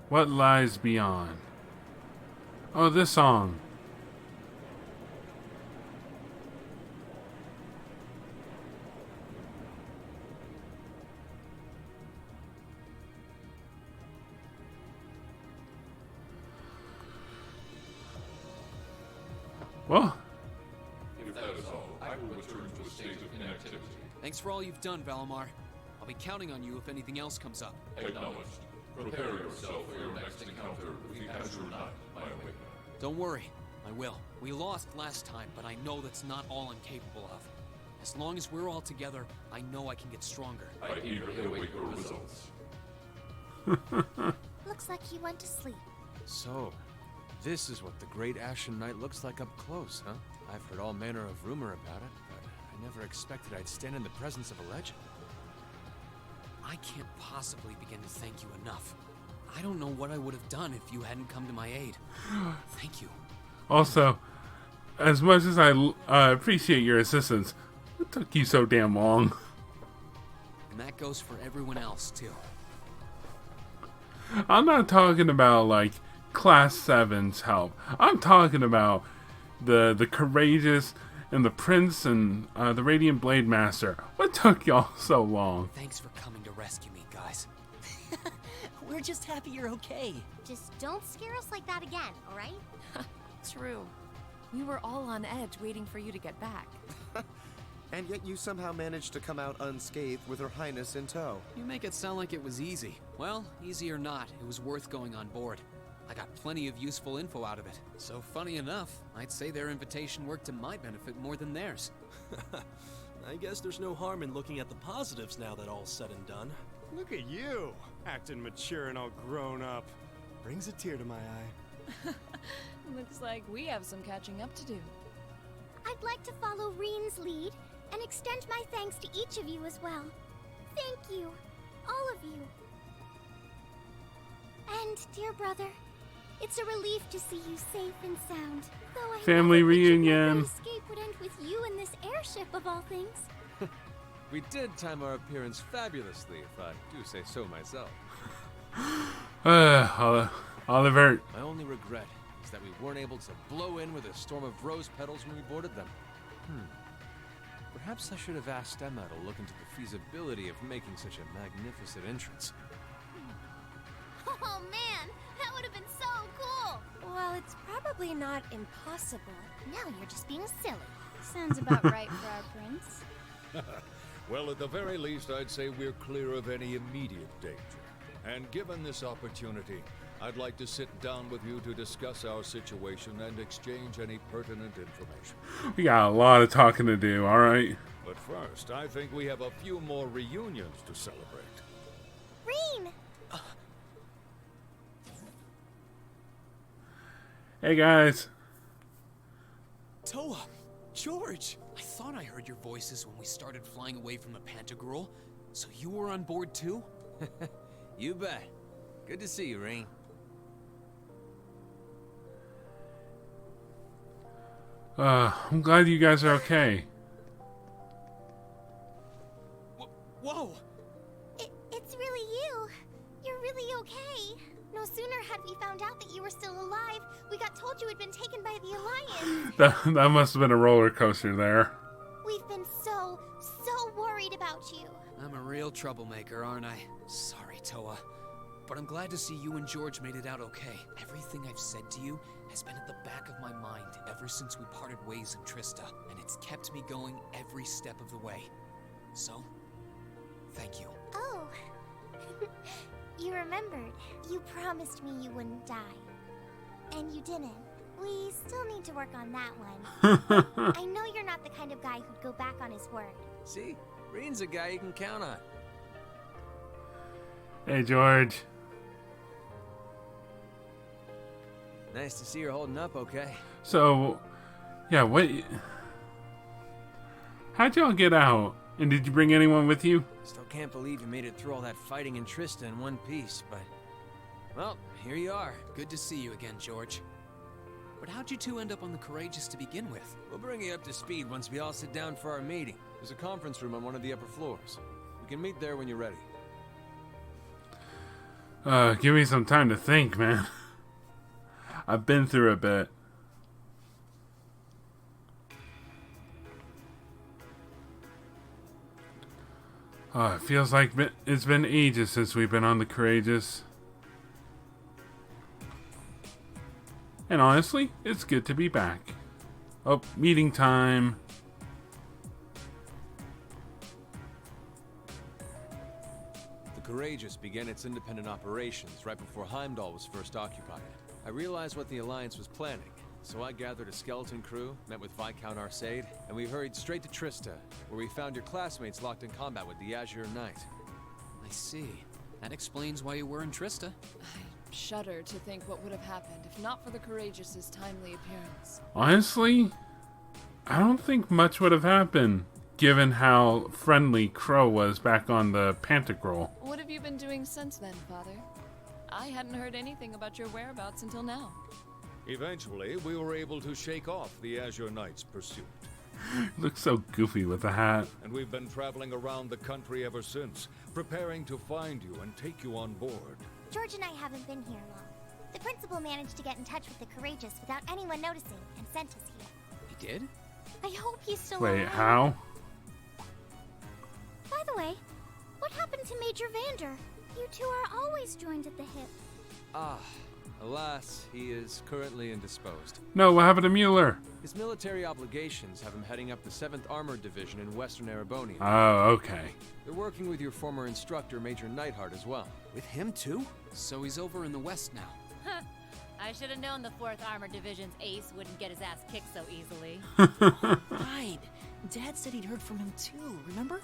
What lies beyond? Oh, this song. Well, If that is all, I will return to a state of inactivity. Thanks for all you've done, Valimar. I'll be counting on you if anything else comes up. Acknowledged. Prepare yourself for your next encounter with the Azure Knight, my awakener. Don't worry, I will. We lost last time, but I know that's not all I'm capable of. As long as we're all together, I know I can get stronger. I eagerly await your results. Looks like he went to sleep. So, this is what the Great Ashen Knight looks like up close, huh? I've heard all manner of rumor about it, but I never expected I'd stand in the presence of a legend. I can't possibly begin to thank you enough. I don't know what I would have done if you hadn't come to my aid. Thank you. also, as much as I appreciate your assistance, it took you so damn long. And that goes for everyone else, too. I'm not talking about, like, Class 7's help. I'm talking about the courageous and the prince and the Radiant Blade Master. What took y'all so long? Thanks for coming to rescue me, guys. We're just happy you're okay. Just don't scare us like that again, alright? True. We were all on edge waiting for you to get back. And yet you somehow managed to come out unscathed with Her Highness in tow. You make it sound like it was easy. Well, easy or not, it was worth going on board. I got plenty of useful info out of it. So funny enough, I'd say their invitation worked to my benefit more than theirs. I guess there's no harm in looking at the positives now that all's said and done. Look at you, acting mature and all grown up. Brings a tear to my eye. Looks like we have some catching up to do. I'd like to follow Reen's lead and extend my thanks to each of you as well. Thank you, all of you. And, dear brother, it's a relief to see you safe and sound. Though I Family never pictured my reunion. escape would end with you in this airship of all things. We did time our appearance fabulously, if I do say so myself. Olivert. My only regret is that we weren't able to blow in with a storm of rose petals when we boarded them. Perhaps I should have asked Emma to look into the feasibility of making such a magnificent entrance. Oh man, that would have been so cool! Well, it's probably not impossible. Now you're just being silly. Sounds about right for our prince. Well, at the very least, I'd say we're clear of any immediate danger. And given this opportunity, I'd like to sit down with you to discuss our situation and exchange any pertinent information. We got a lot of talking to do, alright? But first, I think we have a few more reunions to celebrate. Reen! Hey guys. Towa! George! I thought I heard your voices when we started flying away from the Pantagruel. So you were on board too? You bet. Good to see you, Reen. I'm glad you guys are okay. Whoa! It's really you. You're really okay. No sooner had we found out that you were still alive, we got told you had been taken by the Alliance. That must have been a roller coaster there. We've been so worried about you. I'm a real troublemaker, aren't I? Sorry, Towa. But I'm glad to see you and George made it out okay. Everything I've said to you has been at the back of my mind ever since we parted ways in Trista, and it's kept me going every step of the way. So, thank you. Oh. You remembered. You promised me you wouldn't die. And you didn't. We still need to work on that one. I know you're not the kind of guy who'd go back on his word. See? Reen's a guy you can count on. Hey George. Nice to see you're holding up okay. So, yeah, what... How'd y'all get out? And did you bring anyone with you? Still can't believe you made it through all that fighting in Trista in one piece, but... Well, here you are. Good to see you again, George. But how'd you two end up on the Courageous to begin with? We'll bring you up to speed once we all sit down for our meeting. There's a conference room on one of the upper floors. We can meet there when you're ready. Give me some time to think, man. I've been through a bit. It feels like it's been ages since we've been on the Courageous. And honestly, it's good to be back. Oh, meeting time. The Courageous began its independent operations right before Heimdall was first occupied. I realized what the Alliance was planning, so I gathered a skeleton crew, met with Viscount Arseid, and we hurried straight to Trista, where we found your classmates locked in combat with the Azure Knight. I see. That explains why you were in Trista. I shudder to think what would have happened if not for the Courageous's timely appearance. Honestly, I don't think much would have happened, given how friendly Crow was back on the Pantagruel. What have you been doing since then, Father? I hadn't heard anything about your whereabouts until now. Eventually, we were able to shake off the Azure Knight's pursuit. Looks so goofy with the hat. And we've been traveling around the country ever since, preparing to find you and take you on board. George and I haven't been here long. The principal managed to get in touch with the Courageous without anyone noticing and sent us here. He did? I hope he's still Wait, alive. how? By the way, what happened to Major Vander? You two are always joined at the hip. Ah, alas, he is currently indisposed. No, what happened to Mueller? His military obligations have him heading up the 7th Armored Division in Western Erebonia. Oh, okay. They're working with your former instructor, Major Neidhart, as well. With him too? So he's over in the west now. I should have known the 4th Armored Division's ace wouldn't get his ass kicked so easily. Right. Dad said he'd heard from him too, remember?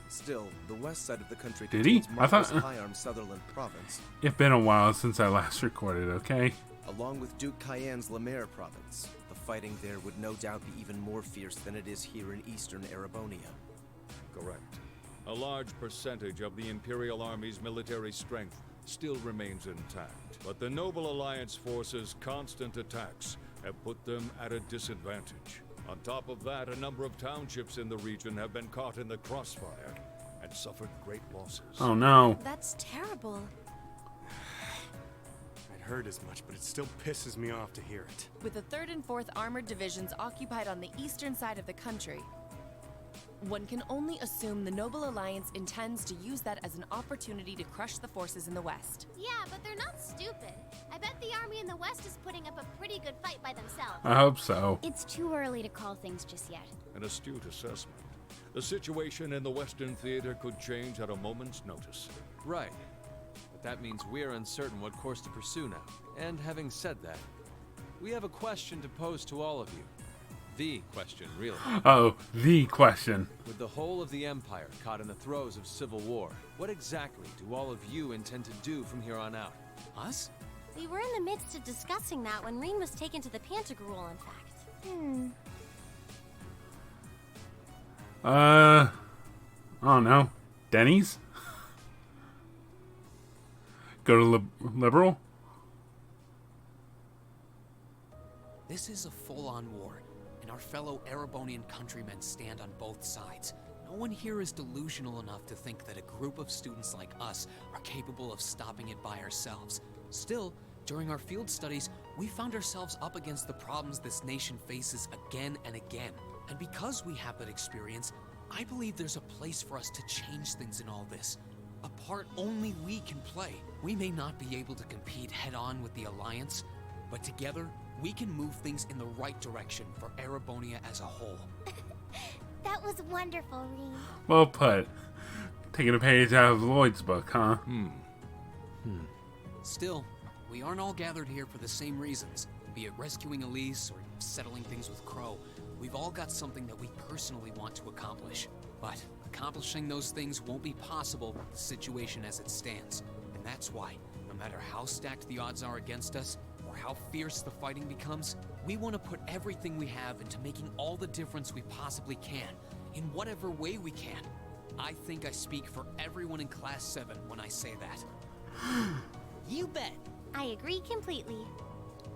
Still, the west side of the country Did he? contains I thought- Marcus Higharm Sutherland Province, It's been a while since I last recorded, okay? along with Duke Cayenne's Lemaire Province. The fighting there would no doubt be even more fierce than it is here in eastern Erebonia. Correct. A large percentage of the Imperial Army's military strength still remains intact, but the Noble Alliance forces' constant attacks have put them at a disadvantage. On top of that, a number of townships in the region have been caught in the crossfire and suffered great losses. Oh no. That's terrible. I'd heard as much, but it still pisses me off to hear it. With the 3rd and 4th Armored Divisions occupied on the eastern side of the country, one can only assume the Noble Alliance intends to use that as an opportunity to crush the forces in the west. Yeah, but they're not stupid. I bet the army in the west is putting up a pretty good fight by themselves. I hope so. It's too early to call things just yet. An astute assessment. The situation in the Western Theater could change at a moment's notice. Right. But that means we're uncertain what course to pursue now. And having said that, we have a question to pose to all of you. The question, really. Oh, the question. With the whole of the Empire caught in the throes of civil war, what exactly do all of you intend to do from here on out? Us? We were in the midst of discussing that when Reen was taken to the Pantagruel, in fact. I don't know. Denny's? Go to Liberal? This is a full-on war, and our fellow Erebonian countrymen stand on both sides. No one here is delusional enough to think that a group of students like us are capable of stopping it by ourselves. Still, during our field studies, we found ourselves up against the problems this nation faces again and again. And because we have that experience, I believe there's a place for us to change things in all this. A part only we can play. We may not be able to compete head-on with the Alliance, but together, we can move things in the right direction for Erebonia as a whole. That was wonderful, Reen. Well put. Taking a page out of Lloyd's book, huh? Still, we aren't all gathered here for the same reasons. Be it rescuing Elise or settling things with Crow. We've all got something that we personally want to accomplish. But accomplishing those things won't be possible with the situation as it stands. And that's why, no matter how stacked the odds are against us, or how fierce the fighting becomes, we want to put everything we have into making all the difference we possibly can, in whatever way we can. I think I speak for everyone in Class 7 when I say that. You bet. I agree completely.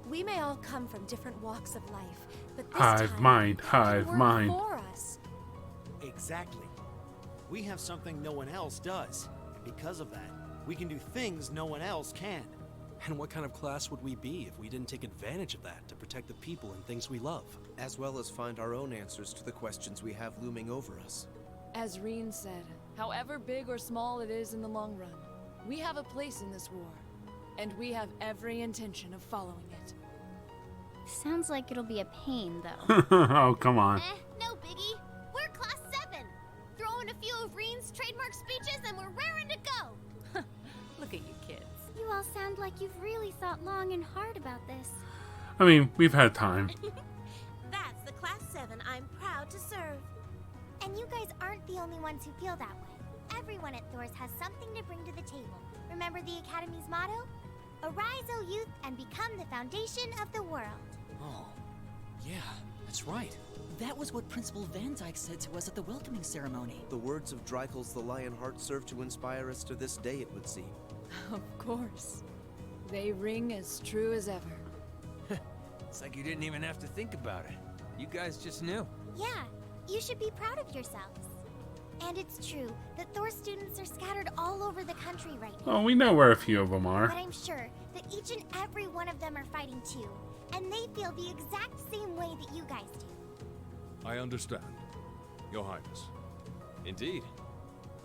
We may all come from different walks of life, but this Hive time, mind, it can hive work mind. for us. Exactly. We have something no one else does. And because of that, We can do things no one else can. And what kind of class would we be if we didn't take advantage of that to protect the people and things we love? As well as find our own answers to the questions we have looming over us. As Reen said, however big or small it is in the long run, we have a place in this war, and we have every intention of following it. Sounds like it'll be a pain, though. Oh, come on. No biggie. We're class 7. Throw in a few of Reen's trademark speeches and we're raring to go. Look at you kids. You all sound like you've really thought long and hard about this. I mean, we've had time. That's the class 7 I'm proud to serve. And you guys aren't the only ones who feel that way. Everyone at Thor's has something to bring to the table. Remember the Academy's motto? Arise, O youth, and become the foundation of the world. Oh, yeah, that's right. That was what Principal Van Dyke said to us at the welcoming ceremony. The words of Dreikel's the Lionheart serve to inspire us to this day, it would seem. Of course. They ring as true as ever. It's like you didn't even have to think about it. You guys just knew. Yeah, you should be proud of yourselves. And it's true that Thor students are scattered all over the country right now. Oh, we know where a few of them are. But I'm sure that each and every one of them are fighting too. And they feel the exact same way that you guys do. I understand, Your Highness. Indeed.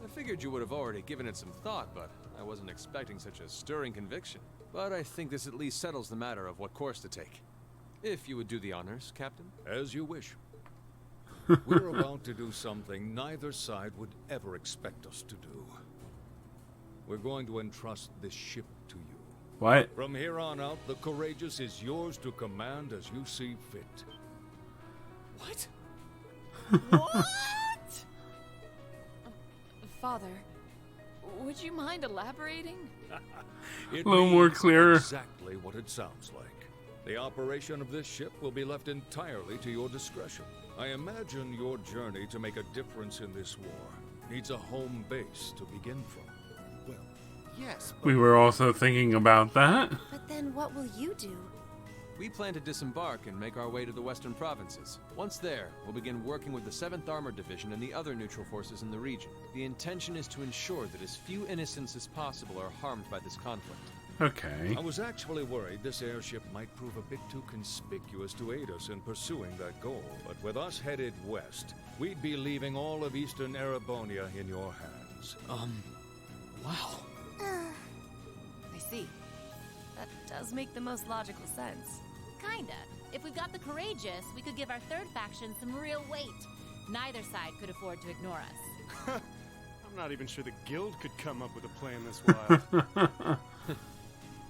I figured you would have already given it some thought, but I wasn't expecting such a stirring conviction. But I think this at least settles the matter of what course to take. If you would do the honors, Captain. As you wish. We're about to do something neither side would ever expect us to do. We're going to entrust this ship to you. What? From here on out, the Courageous is yours to command as you see fit. What? What? Father, would you mind elaborating? A little more clearer. Exactly what it sounds like. The operation of this ship will be left entirely to your discretion. I imagine your journey to make a difference in this war needs a home base to begin from. Well, yes, but... We were also thinking about that. But then what will you do? We plan to disembark and make our way to the western provinces. Once there, we'll begin working with the 7th Armored Division and the other neutral forces in the region. The intention is to ensure that as few innocents as possible are harmed by this conflict. Okay. I was actually worried this airship might prove a bit too conspicuous to aid us in pursuing that goal. But with us headed west, we'd be leaving all of eastern Erebonia in your hands. Wow. I see. That does make the most logical sense. Kinda. If we've got the Courageous, we could give our third faction some real weight. Neither side could afford to ignore us. I'm not even sure the guild could come up with a plan this wild.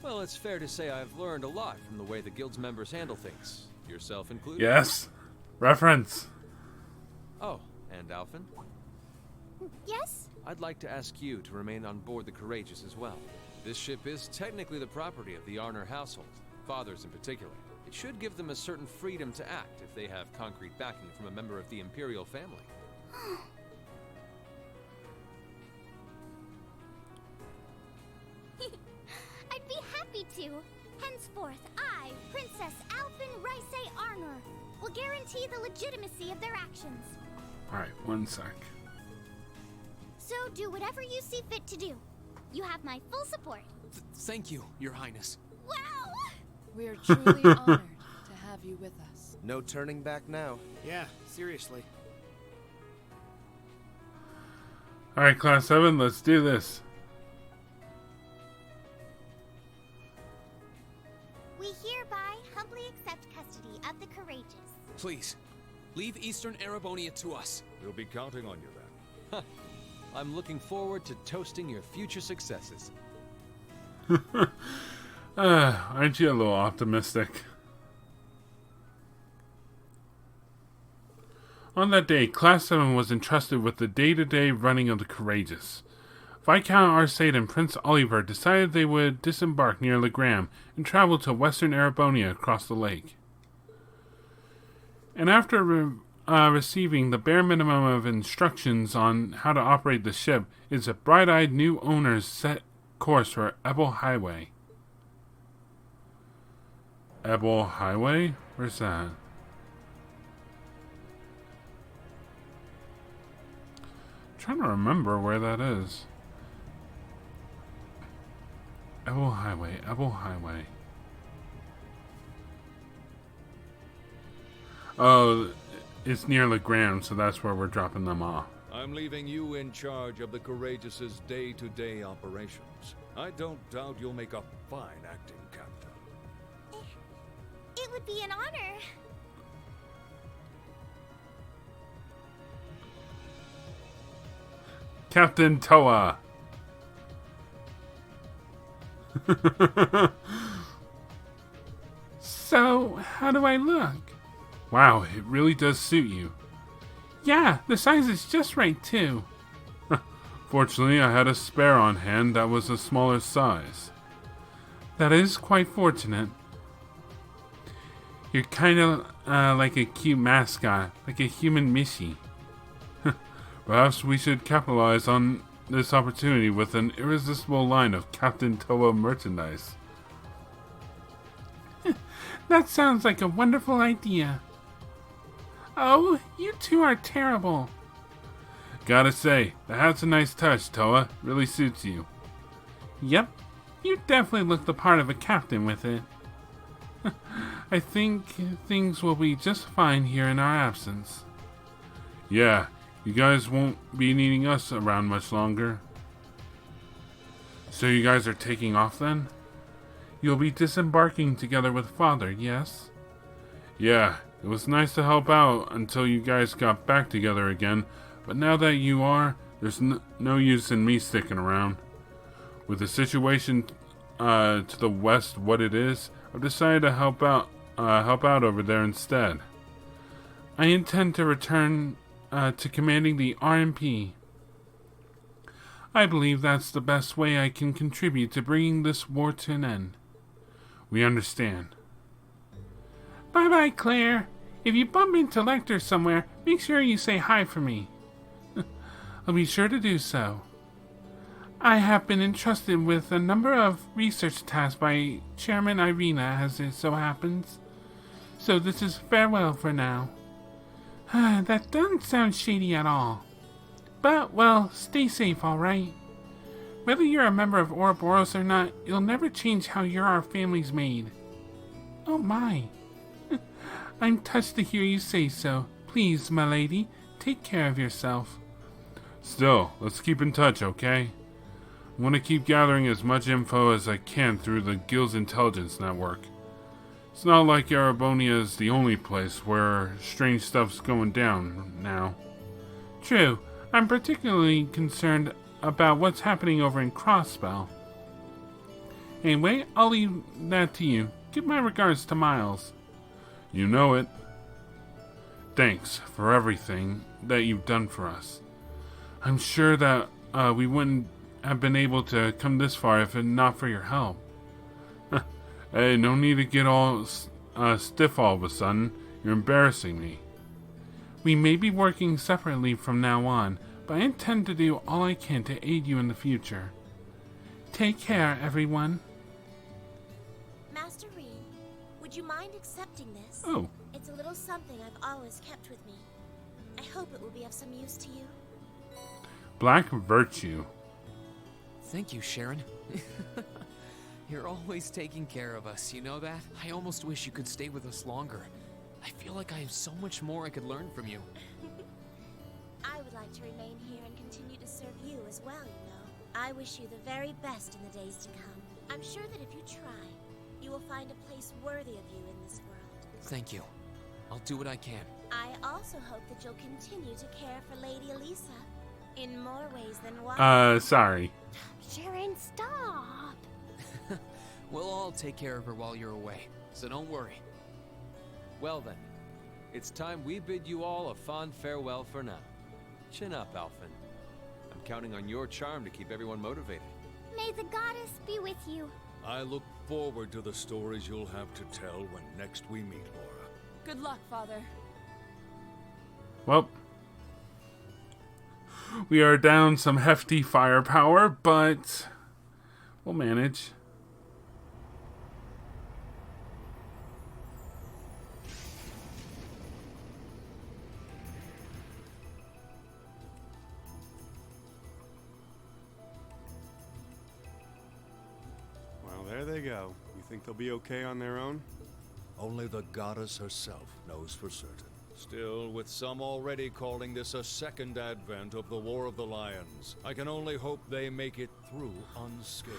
Well, it's fair to say I've learned a lot from the way the guild's members handle things, yourself included. Yes. Reference. Oh, and Alphen? Yes? I'd like to ask you to remain on board the Courageous as well. This ship is technically the property of the Arner household, fathers in particular. It should give them a certain freedom to act if they have concrete backing from a member of the Imperial family. I'd be happy to. Henceforth, I, Princess Alphen Rice Arnor, will guarantee the legitimacy of their actions. Alright, one sec. So do whatever you see fit to do. You have my full support. Thank you, Your Highness. Wow! We're truly honored to have you with us. No turning back now. Yeah, seriously. Alright, Class 7, let's do this. We hereby humbly accept custody of the Courageous. Please, leave Eastern Erebonia to us. We'll be counting on you then. I'm looking forward to toasting your future successes. Aren't you a little optimistic? On that day, Class 7 was entrusted with the day-to-day running of the Courageous. Viscount Arseid and Prince Olivert decided they would disembark near Legram and travel to western Erebonia across the lake. And after receiving the bare minimum of instructions on how to operate the ship, its bright-eyed new owners set course for Ebel Highway. Ebel Highway? Where's that? I'm trying to remember where that is. Ebel Highway, Ebel Highway. Oh, it's near Legrand, so that's where we're dropping them off. I'm leaving you in charge of the Courageous's day-to-day operations. I don't doubt you'll make a fine acting captain. It would be an honor. Captain Towa. So, how do I look? Wow, it really does suit you. Yeah, the size is just right, too. Fortunately, I had a spare on hand that was a smaller size. That is quite fortunate. You're kind of like a cute mascot, like a human Mishi. Perhaps we should capitalize on this opportunity with an irresistible line of Captain Towa merchandise. That sounds like a wonderful idea. Oh, you two are terrible. Gotta say, the hat's a nice touch, Towa. Really suits you. Yep, you definitely look the part of a captain with it. I think things will be just fine here in our absence. Yeah, you guys won't be needing us around much longer. So you guys are taking off then? You'll be disembarking together with Father, yes? Yeah, it was nice to help out until you guys got back together again, but now that you are, there's no use in me sticking around. With the situation to the west what it is, I've decided to help out over there instead. I intend to return to commanding the RMP. I believe that's the best way I can contribute to bringing this war to an end. We understand. Bye-bye, Claire. If you bump into Lecter somewhere, make sure you say hi for me. I'll be sure to do so. I have been entrusted with a number of research tasks by Chairman Irina, as it so happens. So this is farewell for now. That doesn't sound shady at all. But, well, stay safe, alright? Whether you're a member of Ouroboros or not, it'll never change how our family's made. Oh my. I'm touched to hear you say so. Please, my lady, take care of yourself. Still, let's keep in touch, okay? I want to keep gathering as much info as I can through the Guild's intelligence network. It's not like Erebonia is the only place where strange stuff's going down now. True, I'm particularly concerned about what's happening over in Crossspell. Anyway, I'll leave that to you. Give my regards to Miles. You know it. Thanks for everything that you've done for us. I'm sure that we wouldn't have been able to come this far if not for your help. Hey, no need to get all stiff all of a sudden. You're embarrassing me. We may be working separately from now on, but I intend to do all I can to aid you in the future. Take care, everyone. Master Reed, would you mind accepting this? Oh. It's a little something I've always kept with me. I hope it will be of some use to you. Black Virtue. Thank you, Sharon. You're always taking care of us, you know that? I almost wish you could stay with us longer. I feel like I have so much more I could learn from you. I would like to remain here and continue to serve you as well, you know. I wish you the very best in the days to come. I'm sure that if you try, you will find a place worthy of you in this world. Thank you. I'll do what I can. I also hope that you'll continue to care for Lady Elisa in more ways than one. Sorry. Sharon, stop. We'll all take care of her while you're away, so don't worry. Well then, it's time we bid you all a fond farewell for now. Chin up, Alphen. I'm counting on your charm to keep everyone motivated. May the goddess be with you. I look forward to the stories you'll have to tell when next we meet, Laura. Good luck, Father. Well, we are down some hefty firepower, but we'll manage. there they go. You think they'll be okay on their own? Only the goddess herself knows for certain. Still, with some already calling this a second advent of the War of the Lions, I can only hope they make it through unscathed.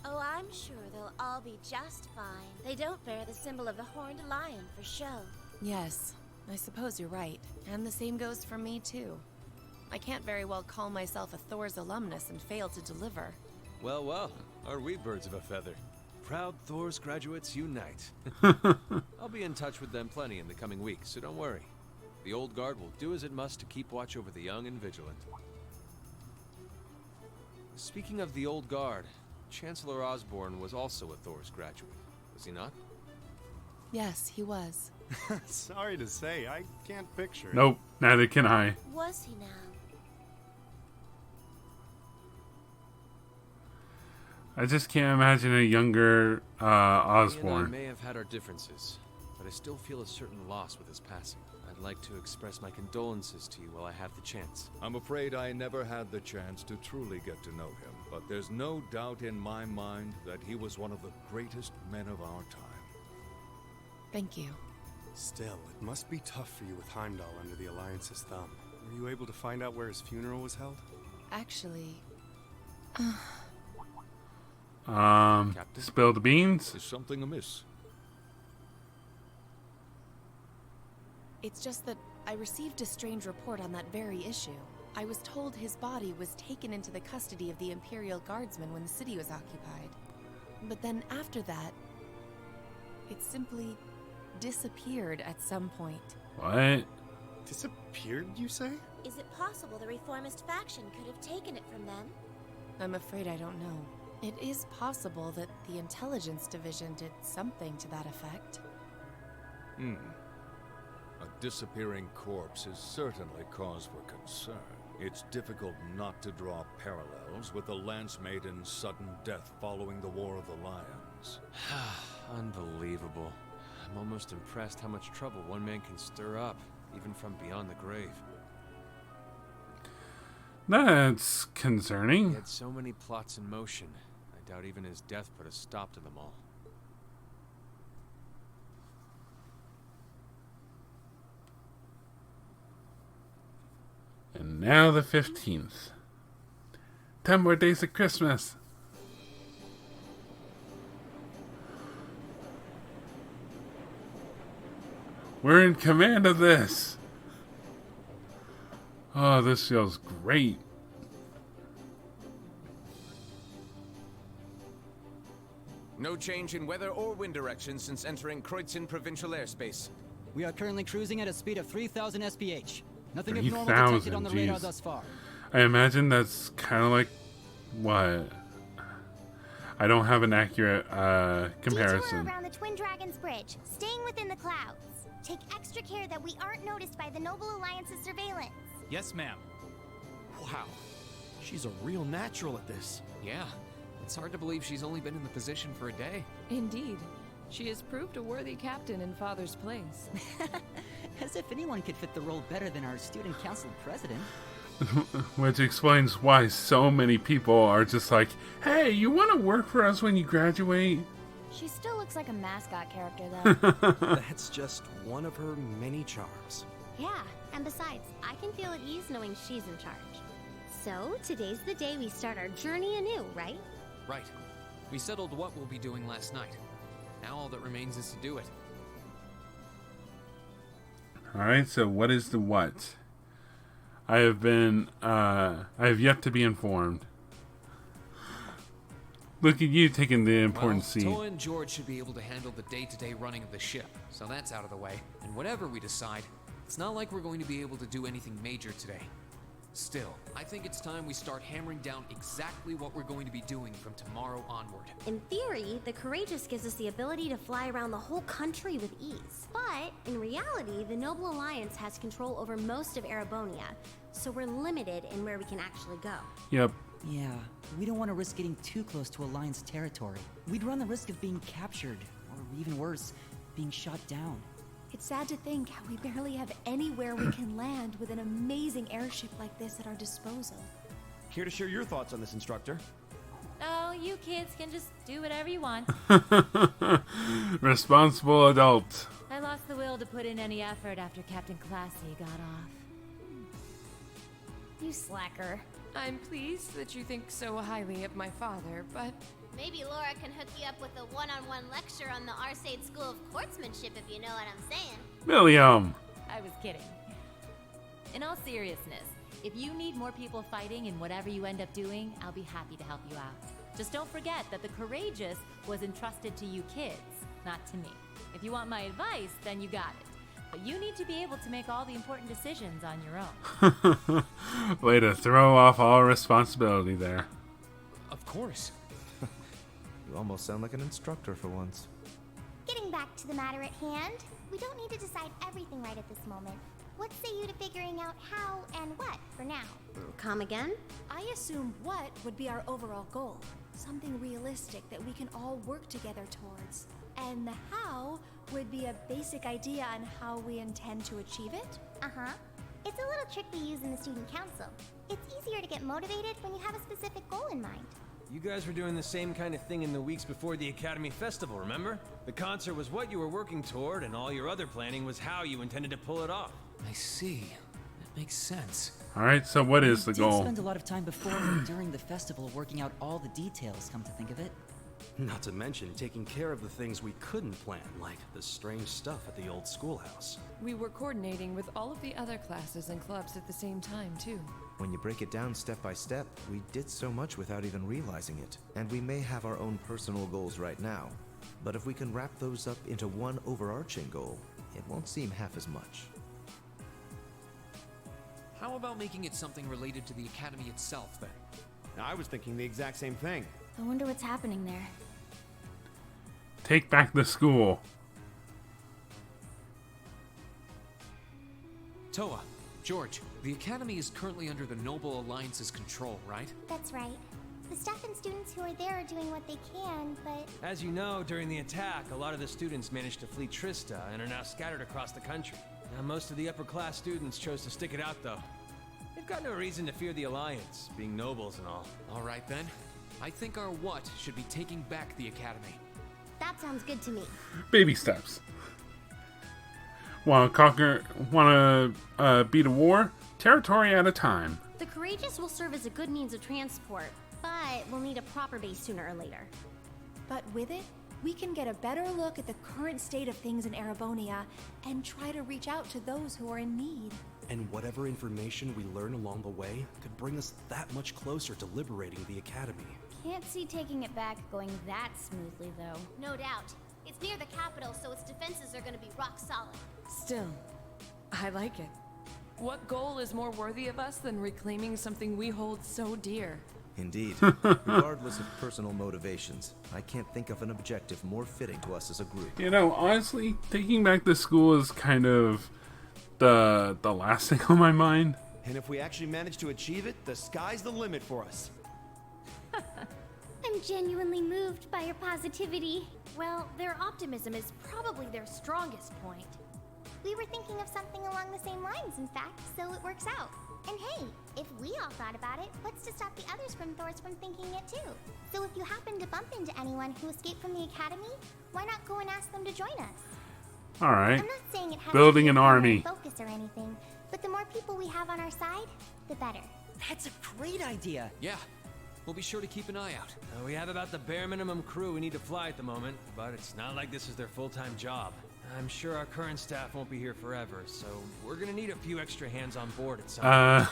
Oh, I'm sure they'll all be just fine. They don't bear the symbol of the horned lion for show. Yes, I suppose you're right. And the same goes for me, too. I can't very well call myself a Thor's alumnus and fail to deliver. Well, well, are we birds of a feather? Proud Thor's graduates unite. I'll be in touch with them plenty in the coming weeks, so don't worry. The old guard will do as it must to keep watch over the young and vigilant. Speaking of the old guard, Chancellor Osborne was also a Thor's graduate, was he not? Yes, he was. Sorry to say, I can't picture it. Nope, neither can I. Was he now? I just can't imagine a younger He and I Osborne. may have had our differences, but I still feel a certain loss with his passing. I'd like to express my condolences to you while I have the chance. I'm afraid I never had the chance to truly get to know him, but there's no doubt in my mind that he was one of the greatest men of our time. Thank you. Still, it must be tough for you with Heimdall under the Alliance's thumb. Were you able to find out where his funeral was held? Actually... Captain? Spill the beans? Is something amiss? It's just that I received a strange report on that very issue. I was told his body was taken into the custody of the Imperial Guardsmen when the city was occupied. But then after that, it simply disappeared at some point. What? Disappeared, you say? Is it possible the reformist faction could have taken it from them? I'm afraid I don't know. It is possible that the intelligence division did something to that effect. A disappearing corpse is certainly cause for concern. It's difficult not to draw parallels with the Lance Maiden's sudden death following the War of the Lions. Unbelievable. I'm almost impressed how much trouble one man can stir up, even from beyond the grave. That's He concerning. had so many plots in motion. I doubt even his death put a stop to them all. And now the 15th. 10 more days of Christmas. We're in command of this. Oh, this feels great. No change in weather or wind direction since entering Kreutzen provincial airspace. We are currently cruising at a speed of 3,000 SPH. Nothing 3,000, abnormal detected on the radar jeez. thus far. I imagine that's kind of like what? I don't have an accurate Detour comparison. around the Twin Dragons Bridge, staying within the clouds. Take extra care that we aren't noticed by the Noble Alliance's surveillance. Yes, ma'am. Wow. She's a real natural at this. Yeah. It's hard to believe she's only been in the position for a day. Indeed. She has proved a worthy captain in Father's place. As if anyone could fit the role better than our student council president. Which explains why so many people are just like, hey, you want to work for us when you graduate? She still looks like a mascot character, though. That's just one of her many charms. Yeah, and besides, I can feel at ease knowing she's in charge. So, today's the day we start our journey anew, right? Right. We settled what we'll be doing last night. Now all that remains is to do it. Alright, so what is the what? I have yet to be informed. Look at you taking the important seat. Towa and George should be able to handle the day-to-day running of the ship, so that's out of the way. And whatever we decide, it's not like we're going to be able to do anything major today. Still, I think it's time we start hammering down exactly what we're going to be doing from tomorrow onward. In theory, the Courageous gives us the ability to fly around the whole country with ease. But, in reality, the Noble Alliance has control over most of Erebonia, so we're limited in where we can actually go. Yep. Yeah, we don't want to risk getting too close to Alliance territory. We'd run the risk of being captured, or even worse, being shot down. It's sad to think how we barely have anywhere we can land with an amazing airship like this at our disposal. Care to share your thoughts on this, instructor? Oh, you kids can just do whatever you want. Responsible adult. I lost the will to put in any effort after Captain Classy got off. You slacker. I'm pleased that you think so highly of my father, but... Maybe Laura can hook you up with a one-on-one lecture on the Arseid School of Quartzmanship, if you know what I'm saying. William. I was kidding. In all seriousness, if you need more people fighting in whatever you end up doing, I'll be happy to help you out. Just don't forget that the Courageous was entrusted to you kids, not to me. If you want my advice, then you got it. But you need to be able to make all the important decisions on your own. Way to throw off all responsibility there. Of course. You almost sound like an instructor for once. Getting back to the matter at hand, we don't need to decide everything right at this moment. What say you to figuring out how and what for now? Come again? I assume what would be our overall goal. Something realistic that we can all work together towards. And the how would be a basic idea on how we intend to achieve it? Uh-huh. It's a little trick we use in the student council. It's easier to get motivated when you have a specific goal in mind. You guys were doing the same kind of thing in the weeks before the Academy Festival, remember? The concert was what you were working toward, and all your other planning was how you intended to pull it off. I see. That makes sense. Alright, so what is the We goal? did spend a lot of time before and during the festival working out all the details, come to think of it. Not to mention taking care of the things we couldn't plan, like the strange stuff at the old schoolhouse. We were coordinating with all of the other classes and clubs at the same time, too. When you break it down step by step, we did so much without even realizing it. And we may have our own personal goals right now, but if we can wrap those up into one overarching goal, it won't seem half as much. How about making it something related to the Academy itself, then? I was thinking the exact same thing. I wonder what's happening there. Take back the school. Towa, George, the Academy is currently under the Noble Alliance's control, right? That's right. The staff and students who are there are doing what they can, but... As you know, during the attack, a lot of the students managed to flee Trista and are now scattered across the country. Now, most of the upper-class students chose to stick it out, though. They've got no reason to fear the Alliance, being nobles and all. All right, then. I think our what should be taking back the Academy. That sounds good to me. Baby steps. Wanna beat a war? Territory at a time. The Courageous will serve as a good means of transport, but we'll need a proper base sooner or later. But with it, we can get a better look at the current state of things in Erebonia and try to reach out to those who are in need. And whatever information we learn along the way could bring us that much closer to liberating the Academy. Can't see taking it back going that smoothly, though. No doubt. It's near the capital, so its defenses are gonna be rock solid. Still, I like it. What goal is more worthy of us than reclaiming something we hold so dear? Indeed. Regardless of personal motivations, I can't think of an objective more fitting to us as a group. You know, honestly, taking back the school is kind of the last thing on my mind. And if we actually manage to achieve it, the sky's the limit for us. I'm genuinely moved by your positivity. Well, their optimism is probably their strongest point. We were thinking of something along the same lines, in fact, so it works out. And hey, if we all thought about it, what's to stop the others from thinking it too? So if you happen to bump into anyone who escaped from the Academy, why not go and ask them to join us? Alright. I'm not saying it has Building to be an a army. focus or anything, but the more people we have on our side, the better. That's a great idea. Yeah. We'll be sure to keep an eye out. We have about the bare minimum crew we need to fly at the moment, but it's not like this is their full-time job. I'm sure our current staff won't be here forever, so we're gonna need a few extra hands on board at some point.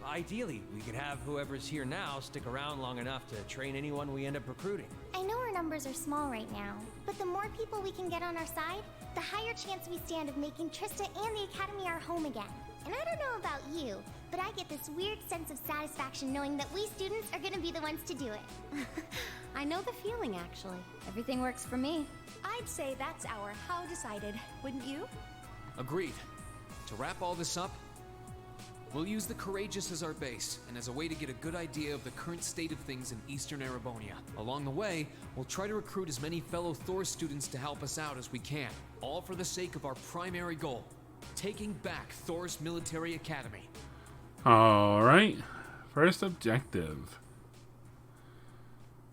Ideally, we could have whoever's here now stick around long enough to train anyone we end up recruiting. I know our numbers are small right now, but the more people we can get on our side, the higher chance we stand of making Trista and the Academy our home again. And I don't know about you, but I get this weird sense of satisfaction knowing that we students are gonna be the ones to do it. I know the feeling, actually. Everything works for me. I'd say that's our how decided, wouldn't you? Agreed. To wrap all this up, we'll use the Courageous as our base, and as a way to get a good idea of the current state of things in Eastern Erebonia. Along the way, we'll try to recruit as many fellow Thor students to help us out as we can, all for the sake of our primary goal, taking back Thor's military academy. Alright. First objective.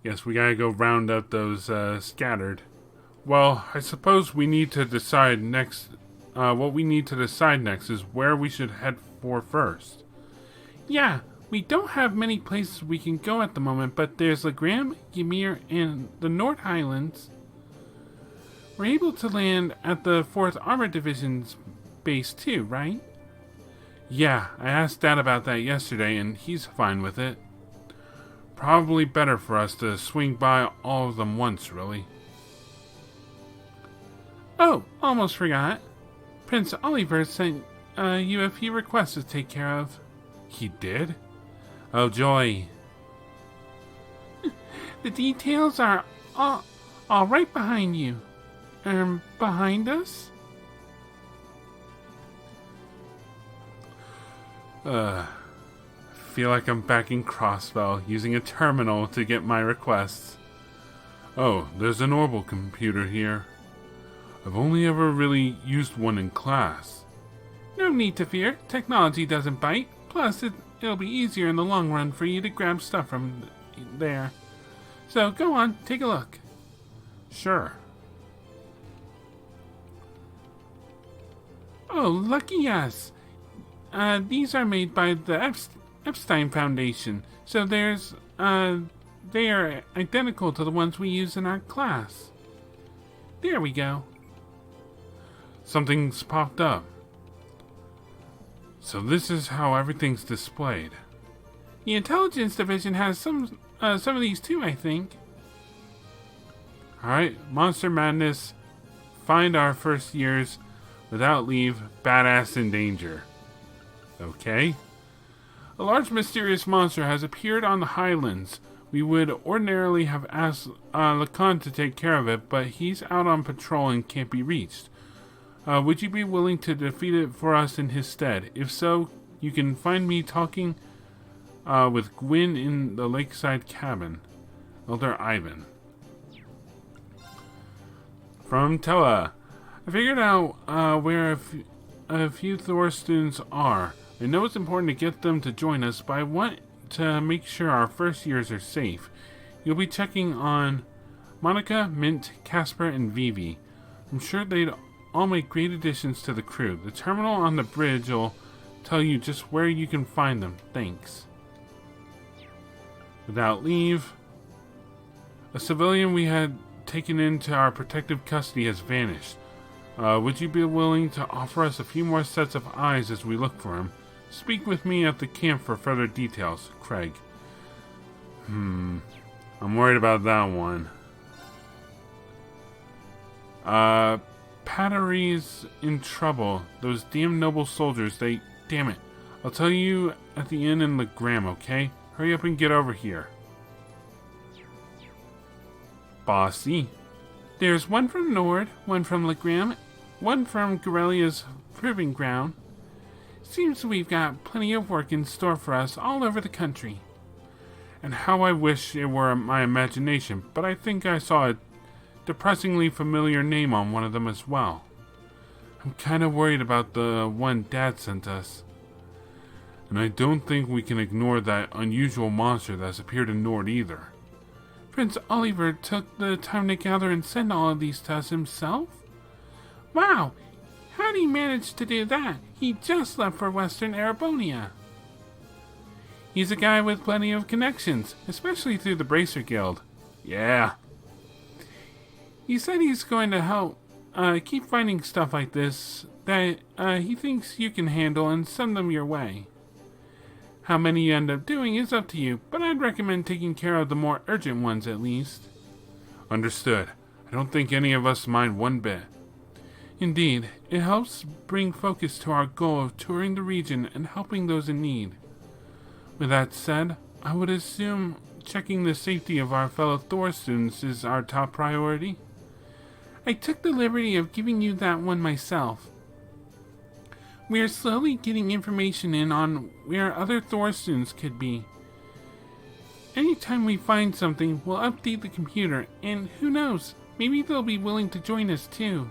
Yes, we gotta go round up those scattered. Well, I suppose we need to decide next. What we need to decide next is where we should head for first. Yeah, we don't have many places we can go at the moment, but there's Legram, Ymir, and the North Highlands. We're able to land at the 4th Armor Division's base too, right? Yeah, I asked Dad about that yesterday, and he's fine with it. Probably better for us to swing by all of them once, really. Oh, almost forgot. Prince Olivert sent you a few requests to take care of. He did? Oh, joy. The details are all right behind you. Behind us? Feel like I'm back in Crossfell, using a terminal to get my requests. Oh, there's an orbital computer here. I've only ever really used one in class. No need to fear. Technology doesn't bite. Plus, it'll be easier in the long run for you to grab stuff from there. So, go on, take a look. Sure. Oh, lucky us. These are made by the Epstein Foundation, so they are identical to the ones we use in our class. There we go. Something's popped up. So this is how everything's displayed. The Intelligence Division has some of these too, I think. Alright, Monster Madness. Find our first years. Without leave. Badass in danger. Okay. A large mysterious monster has appeared on the Highlands. We would ordinarily have asked Lacan to take care of it, but he's out on patrol and can't be reached. Would you be willing to defeat it for us in his stead? If so, you can find me talking with Gwyn in the lakeside cabin. Elder Ivan. From Towa. I figured out where a few Thor students are. I know it's important to get them to join us, but I want to make sure our first years are safe. You'll be checking on Monica, Mint, Casper, and Vivi. I'm sure they'd all make great additions to the crew. The terminal on the bridge will tell you just where you can find them. Thanks. Without leave. A civilian we had taken into our protective custody has vanished. Would you be willing to offer us a few more sets of eyes as we look for him? Speak with me at the camp for further details. Craig. I'm worried about that one. Pattery's in trouble. Those damn noble soldiers, damn it. I'll tell you at the inn in Legram, okay? Hurry up and get over here. Bossy. There's one from Nord, one from Legram, one from Gorelia's proving ground. Seems we've got plenty of work in store for us all over the country. And how I wish it were my imagination, but I think I saw a depressingly familiar name on one of them as well. I'm kind of worried about the one Dad sent us. And I don't think we can ignore that unusual monster that's appeared in Nord either. Prince Olivert took the time to gather and send all of these to us himself? Wow! How did he manage to do that? He just left for Western Arabonia. He's a guy with plenty of connections, especially through the Bracer Guild. Yeah. He said he's going to help keep finding stuff like this that he thinks you can handle and send them your way. How many you end up doing is up to you, but I'd recommend taking care of the more urgent ones at least. Understood. I don't think any of us mind one bit. Indeed, it helps bring focus to our goal of touring the region and helping those in need. With that said, I would assume checking the safety of our fellow Thor students is our top priority. I took the liberty of giving you that one myself. We are slowly getting information in on where other Thor students could be. Anytime we find something, we'll update the computer, and who knows, maybe they'll be willing to join us too.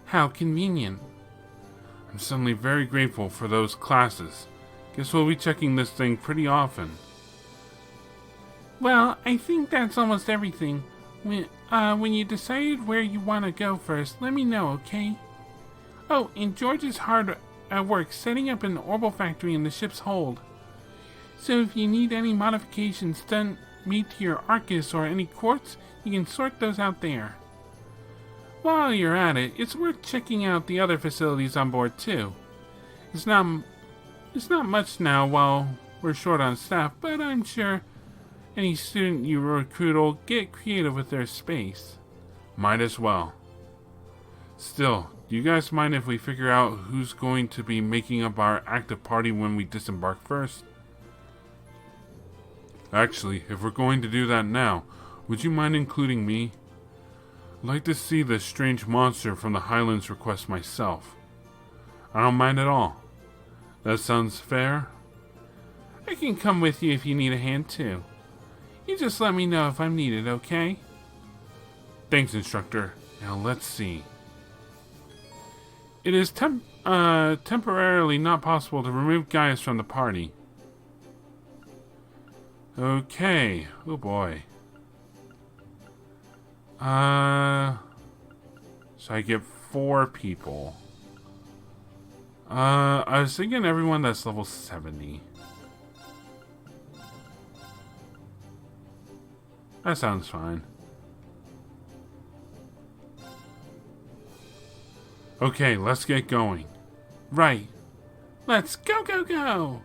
How convenient. I'm suddenly very grateful for those classes. Guess we'll be checking this thing pretty often. Well, I think that's almost everything. When you decide where you want to go first, let me know, okay? Oh, and George is hard at work setting up an orbital factory in the ship's hold. So if you need any modifications done made to your Arcus or any quartz, you can sort those out there. While you're at it, it's worth checking out the other facilities on board too. It's not much now while we're short on staff, but I'm sure any student you recruit will get creative with their space. Might as well. Still, do you guys mind if we figure out who's going to be making up our active party when we disembark first? Actually, if we're going to do that now, would you mind including me? I'd like to see the strange monster from the Highlands request myself. I don't mind at all. That sounds fair? I can come with you if you need a hand too. You just let me know if I'm needed, okay? Thanks, instructor. Now let's see. It is temporarily not possible to remove Gaius from the party. Okay. Oh boy. So I get 4 people. I was thinking everyone that's level 70. That sounds fine. Okay, let's get going. Right. Let's go, go, go!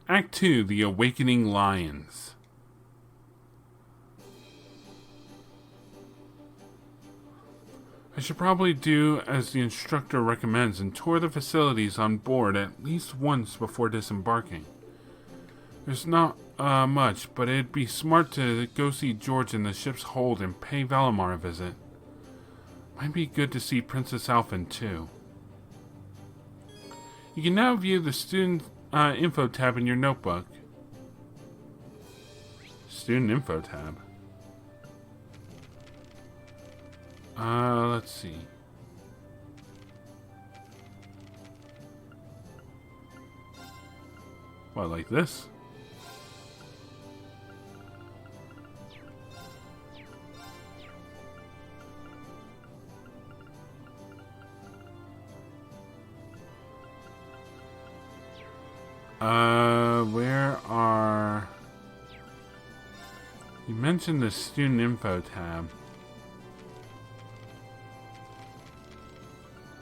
Act 2, The Awakening Lions. I should probably do as the instructor recommends and tour the facilities on board at least once before disembarking. There's not much, but it'd be smart to go see George in the ship's hold and pay Valimar a visit. Might be good to see Princess Alphen too. You can now view the student info tab in your notebook. Student info tab. Let's see. What, like this? Where are... You mentioned the student info tab.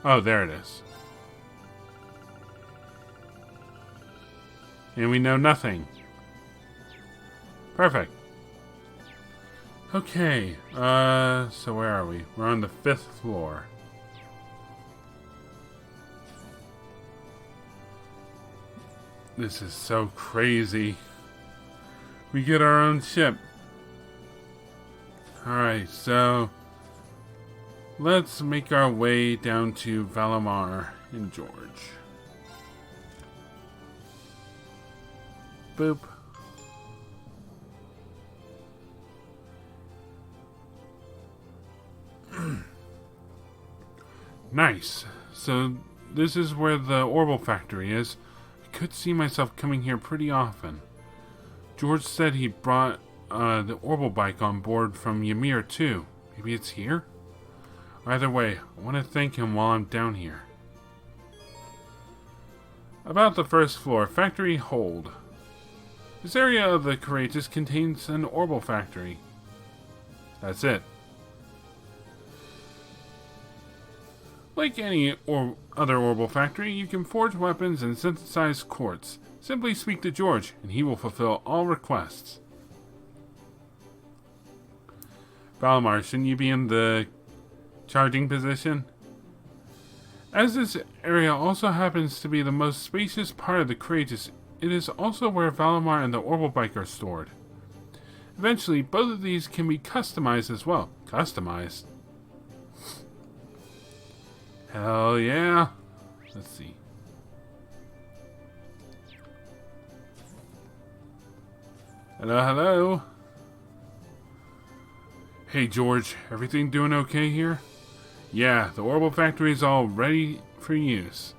Oh, there it is. And we know nothing. Perfect. Okay, so where are we? We're on the 5th floor. This is so crazy. We get our own ship. Alright, so let's make our way down to Valimar and George. Boop. Nice. So this is where the orbital factory is. I could see myself coming here pretty often. George said he brought the orbital bike on board from Ymir too. Maybe it's here? Either way, I want to thank him while I'm down here. About the 1st floor, factory hold. This area of the Courageous contains an orbital factory. That's it. Like any other orbital factory, you can forge weapons and synthesize quartz. Simply speak to George, and he will fulfill all requests. Valimar, shouldn't you be in the charging position? As this area also happens to be the most spacious part of the Courageous, it is also where Valimar and the orbital bike are stored. Eventually, both of these can be customized as well. Customized? Hell yeah. Let's see. Hello, hello. Hey George, everything doing okay here? Yeah, the orbital factory is all ready for use.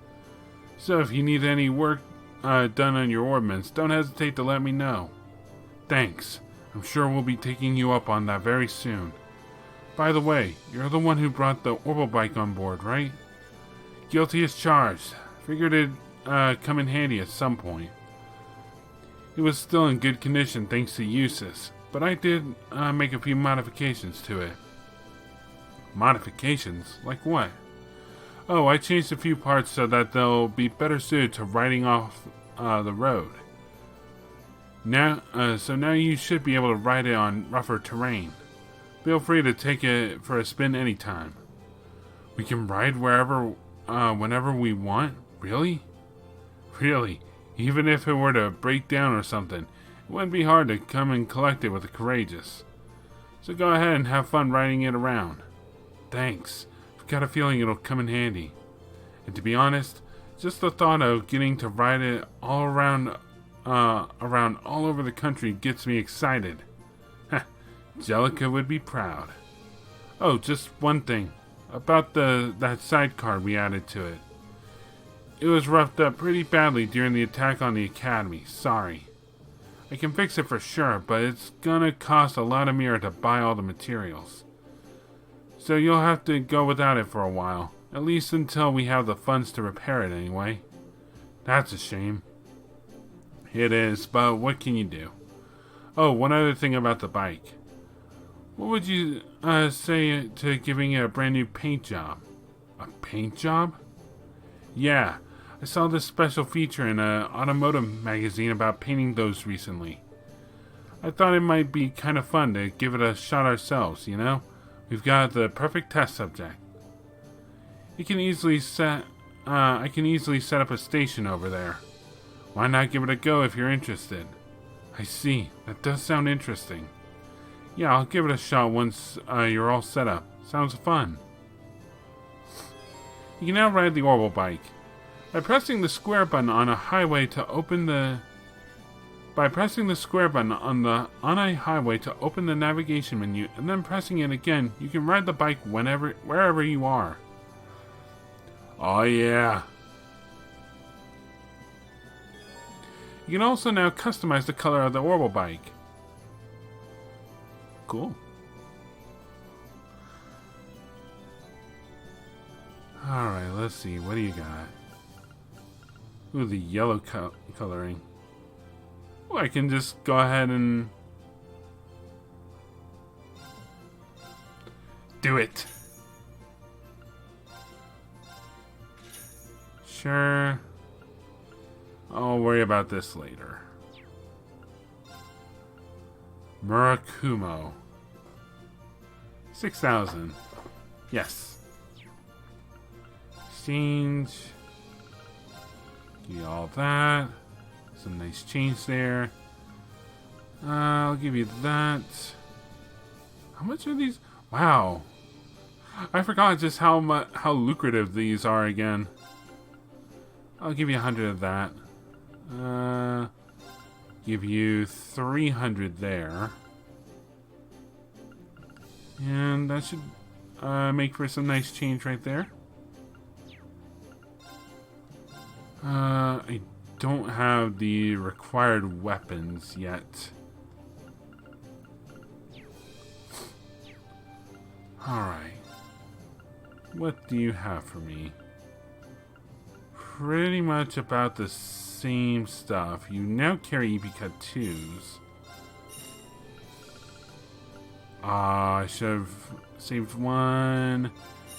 So if you need any work done on your orbments, don't hesitate to let me know. Thanks. I'm sure we'll be taking you up on that very soon. By the way, you're the one who brought the orbital bike on board, right? Guilty as charged. Figured it'd come in handy at some point. It was still in good condition thanks to Eustace, but I did make a few modifications to it. Modifications? Like what? Oh, I changed a few parts so that they'll be better suited to riding off the road. So now you should be able to ride it on rougher terrain. Feel free to take it for a spin anytime. We can ride wherever, whenever we want? Really? Really? Even if it were to break down or something, it wouldn't be hard to come and collect it with the Courageous. So go ahead and have fun riding it around. Thanks. I've got a feeling it'll come in handy. And to be honest, just the thought of getting to ride it all around all over the country gets me excited. Jellica would be proud. Oh, just one thing. About that sidecar we added to it. It was roughed up pretty badly during the attack on the Academy. Sorry. I can fix it for sure, but it's gonna cost a lot of mirror to buy all the materials. So you'll have to go without it for a while. At least until we have the funds to repair it anyway. That's a shame. It is, but what can you do? Oh, one other thing about the bike. What would you say to giving it a brand new paint job? A paint job? Yeah, I saw this special feature in an automotive magazine about painting those recently. I thought it might be kind of fun to give it a shot ourselves, you know? We've got the perfect test subject. I can easily set up a station over there. Why not give it a go if you're interested? I see. That does sound interesting. Yeah, I'll give it a shot once you're all set up. Sounds fun. You can now ride the orbital bike. By pressing the square button on a highway to open the navigation menu and then pressing it again, you can ride the bike wherever you are. Oh yeah. You can also now customize the color of the orbital bike. Cool. Alright, let's see. What do you got? Ooh, the yellow coloring. Oh, I can just go ahead and do it. Sure. I'll worry about this later. Murakumo. 6,000. Yes. Exchange. Give you all that. Some nice change there. I'll give you that. How much are these? Wow. I forgot just how lucrative these are again. I'll give you 100 of that. Give you 300 there. And that should make for some nice change right there. I don't have the required weapons yet. Alright. What do you have for me? Pretty much about the same stuff. You now carry EP Cut 2s. I should have saved one.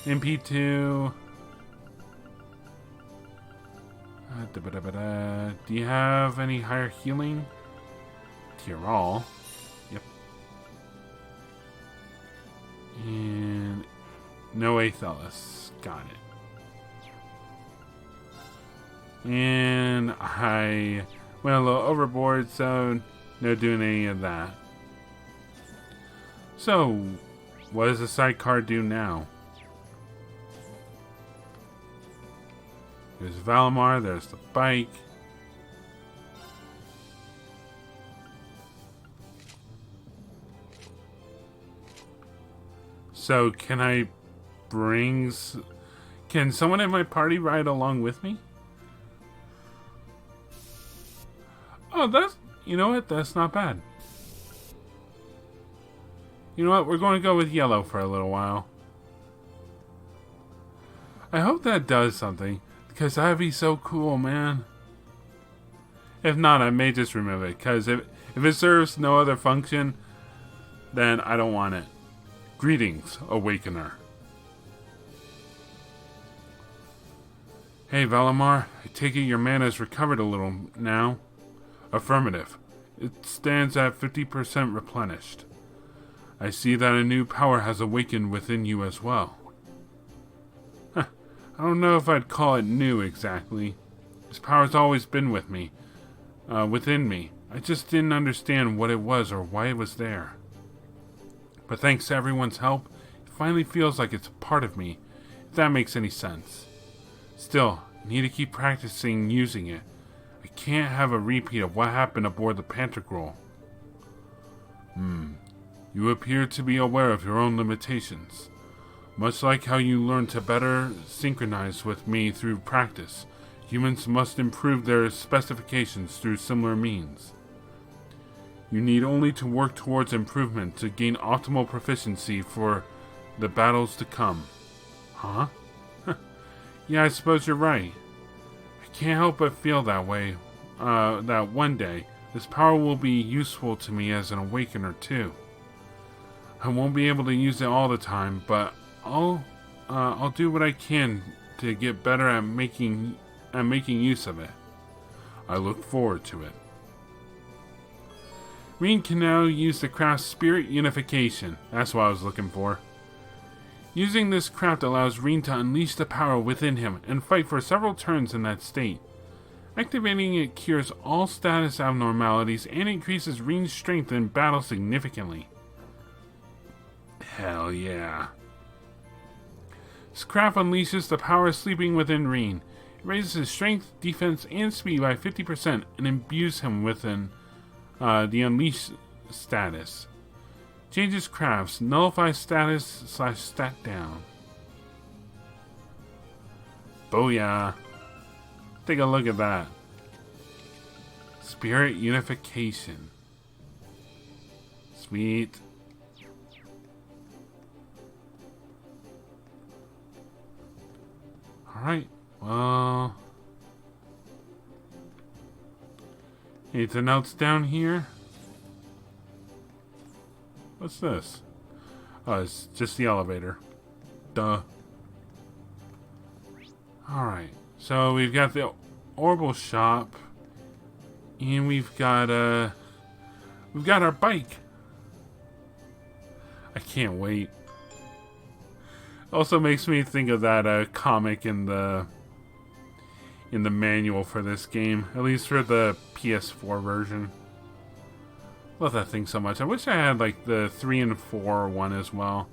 MP2. Do you have any higher healing? Tyrol. Yep. And no Athelis. Got it. And I went a little overboard, so no doing any of that. So, what does the sidecar do now? There's Valimar, there's the bike. So, can I brings... Can someone in my party ride along with me? Oh, that's... You know what? That's not bad. You know what? We're going to go with yellow for a little while. I hope that does something, because that'd be so cool, man. If not, I may just remove it, because if it serves no other function, then I don't want it. Greetings, Awakener. Hey, Valimar, I take it your mana's recovered a little now? Affirmative. It stands at 50% replenished. I see that a new power has awakened within you as well. I don't know if I'd call it new exactly. This power's always been with me. Within me. I just didn't understand what it was or why it was there. But thanks to everyone's help, it finally feels like it's a part of me, if that makes any sense. Still, I need to keep practicing using it. I can't have a repeat of what happened aboard the Pantagruel. You appear to be aware of your own limitations. Much like how you learn to better synchronize with me through practice, humans must improve their specifications through similar means. You need only to work towards improvement to gain optimal proficiency for the battles to come. Huh? Yeah, I suppose you're right. I can't help but feel that way. That one day, this power will be useful to me as an awakener too. I won't be able to use it all the time, but I'll do what I can to get better at making use of it. I look forward to it. Reen can now use the craft's spirit unification. That's what I was looking for. Using this craft allows Reen to unleash the power within him and fight for several turns in that state. Activating it cures all status abnormalities and increases Reen's strength in battle significantly. Hell yeah. This craft unleashes the power sleeping within Reen. It raises his strength, defense, and speed by 50% and imbues him with the Unleash status. Changes crafts, nullify status / stat down. Booyah. Take a look at that. Spirit unification. Sweet. Alright, well... anything else down here? What's this? Oh, it's just the elevator. Duh. Alright, so we've got the Orbital shop. And we've got our bike. I can't wait. Also makes me think of that comic in the manual for this game, at least for the PS4 version. Love that thing so much. I wish I had like the 3 and 4 one as well.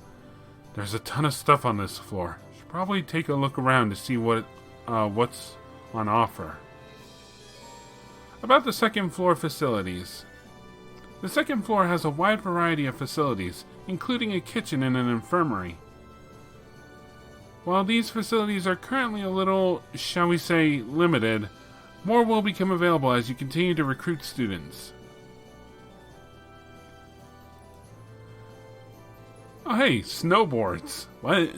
There's a ton of stuff on this floor. Should probably take a look around to see what's on offer. About the second floor facilities. The second floor has a wide variety of facilities, including a kitchen and an infirmary. While these facilities are currently a little, shall we say, limited, more will become available as you continue to recruit students. Oh hey, snowboards! What?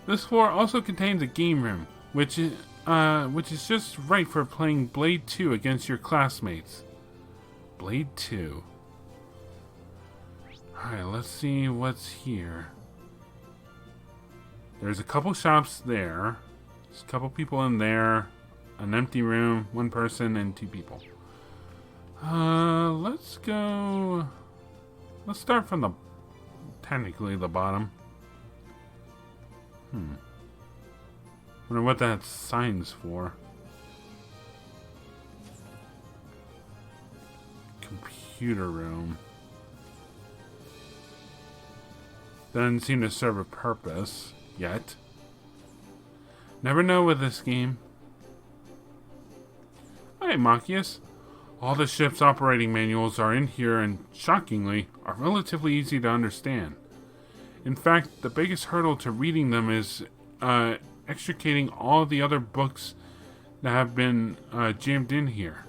This floor also contains a game room, which is just right for playing Blade 2 against your classmates. Blade 2. Alright, let's see what's here. There's a couple shops there. There's a couple people in there. An empty room, one person, and 2 people. Let's go... let's start from the... technically the bottom. Wonder what that sign's for. Computer room. Doesn't seem to serve a purpose. Yet. Never know with this game. Hey, Machias. All the ship's operating manuals are in here and, shockingly, are relatively easy to understand. In fact, the biggest hurdle to reading them is extricating all the other books that have been jammed in here.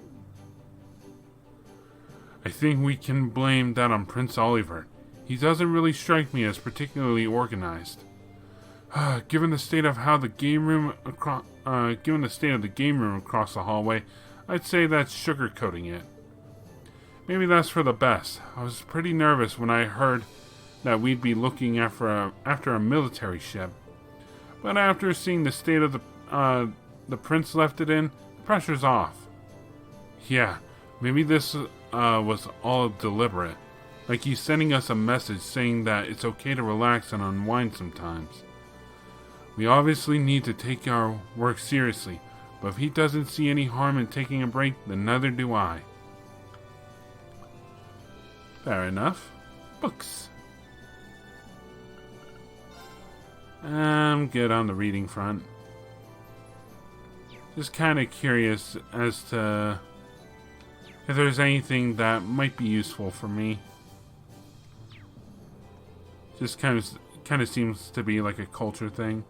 I think we can blame that on Prince Olivert. He doesn't really strike me as particularly organized. Given the state of how the game room across the hallway, I'd say that's sugarcoating it. Maybe that's for the best. I was pretty nervous when I heard that we'd be looking after a military ship, but after seeing the state of the prince left it in, the pressure's off. Yeah, maybe this was all deliberate, like he's sending us a message saying that it's okay to relax and unwind sometimes. We obviously need to take our work seriously, but if he doesn't see any harm in taking a break, then neither do I. Fair enough. Books. I'm good on the reading front. Just kind of curious as to if there's anything that might be useful for me. Just kind of seems to be like a culture thing.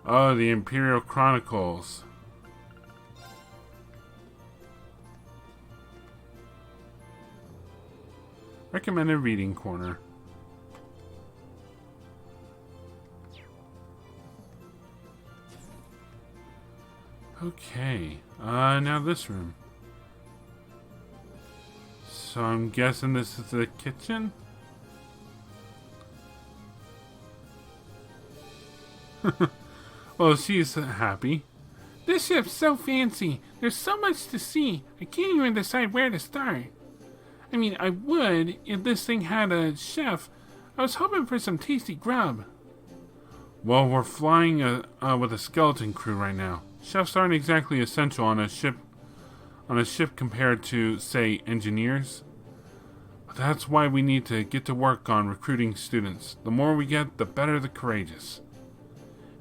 Oh, the Imperial Chronicles. Recommended reading corner. Okay, now this room. So I'm guessing this is the kitchen? Well, she's happy. This ship's so fancy. There's so much to see. I can't even decide where to start. I mean, I would if this thing had a chef. I was hoping for some tasty grub. Well, we're flying with a skeleton crew right now. Chefs aren't exactly essential on a ship compared to, say, engineers. But that's why we need to get to work on recruiting students. The more we get, the better the courageous.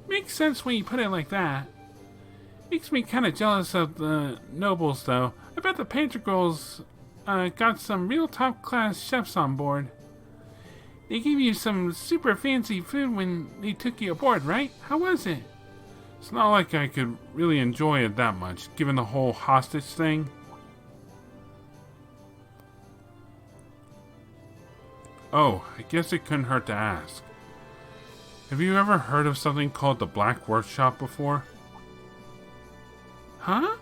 Makes sense when you put it like that. Makes me kind of jealous of the nobles, though. I bet the Panther Girls got some real top-class chefs on board. They gave you some super fancy food when they took you aboard, right? How was it? It's not like I could really enjoy it that much, given the whole hostage thing. Oh, I guess it couldn't hurt to ask. Have you ever heard of something called the Black Workshop before? Huh?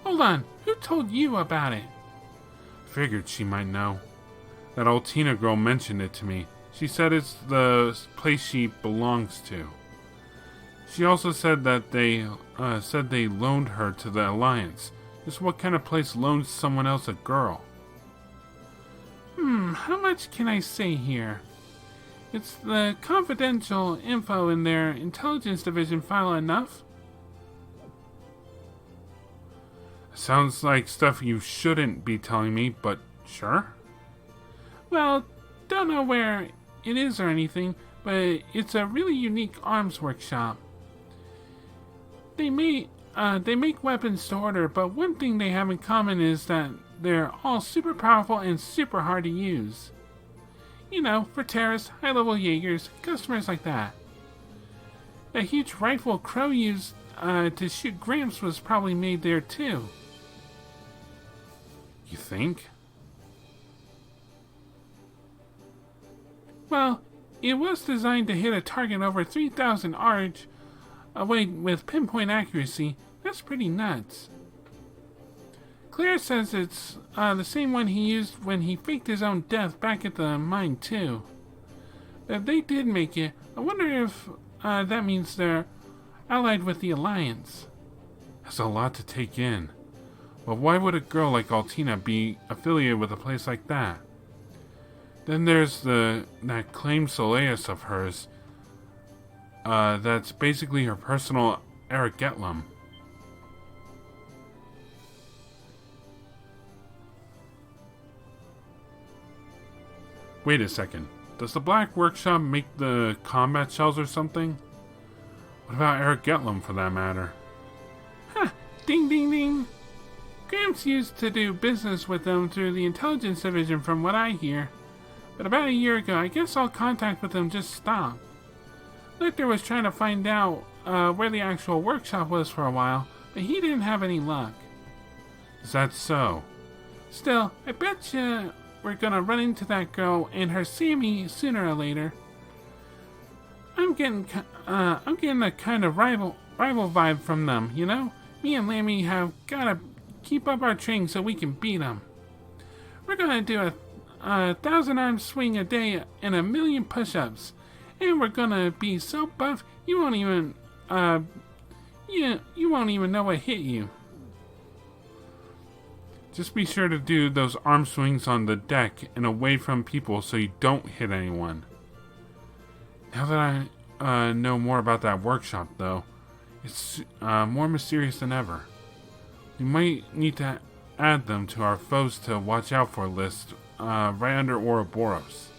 Hold on, who told you about it? Figured she might know. That old Tina girl mentioned it to me. She said it's the place she belongs to. She also said that they loaned her to the Alliance. Just what kind of place loans someone else a girl? How much can I say here? It's the confidential info in their intelligence division file enough? Sounds like stuff you shouldn't be telling me, but sure. Well, don't know where it is or anything, but it's a really unique arms workshop. They make weapons to order, but one thing they have in common is that they're all super powerful and super hard to use. You know, for terrorists, high-level Jaegers, customers like that. A huge rifle Crow used to shoot Gramps was probably made there too. You think? Well, it was designed to hit a target over 3,000 arch away with pinpoint accuracy. That's pretty nuts. Claire says it's the same one he used when he faked his own death back at the mine too. If they did make it, I wonder if that means they're allied with the Alliance. That's a lot to take in. But why would a girl like Altina be affiliated with a place like that? Then there's that claimed Soleus of hers. That's basically her personal Aragetlum. Wait a second. Does the Black Workshop make the combat shells or something? What about Aragetlum for that matter? Huh! Ding ding ding! Gramps used to do business with them through the intelligence division from what I hear. But about a year ago, I guess all contact with them just stopped. Lictor was trying to find out where the actual workshop was for a while, but he didn't have any luck. Is that so? Still, I bet you we're gonna run into that girl and her Sammy sooner or later. I'm getting a kind of rival vibe from them, you know? Me and Lammy have gotta keep up our training so we can beat them. We're gonna do a 1,000-arm swing a day and 1,000,000 push-ups, and we're gonna be so buff you won't even you won't even know what hit you. Just be sure to do those arm swings on the deck and away from people so you don't hit anyone. Now that I know more about that workshop, though, it's more mysterious than ever. We might need to add them to our foes to watch out for list right under Ouroboros.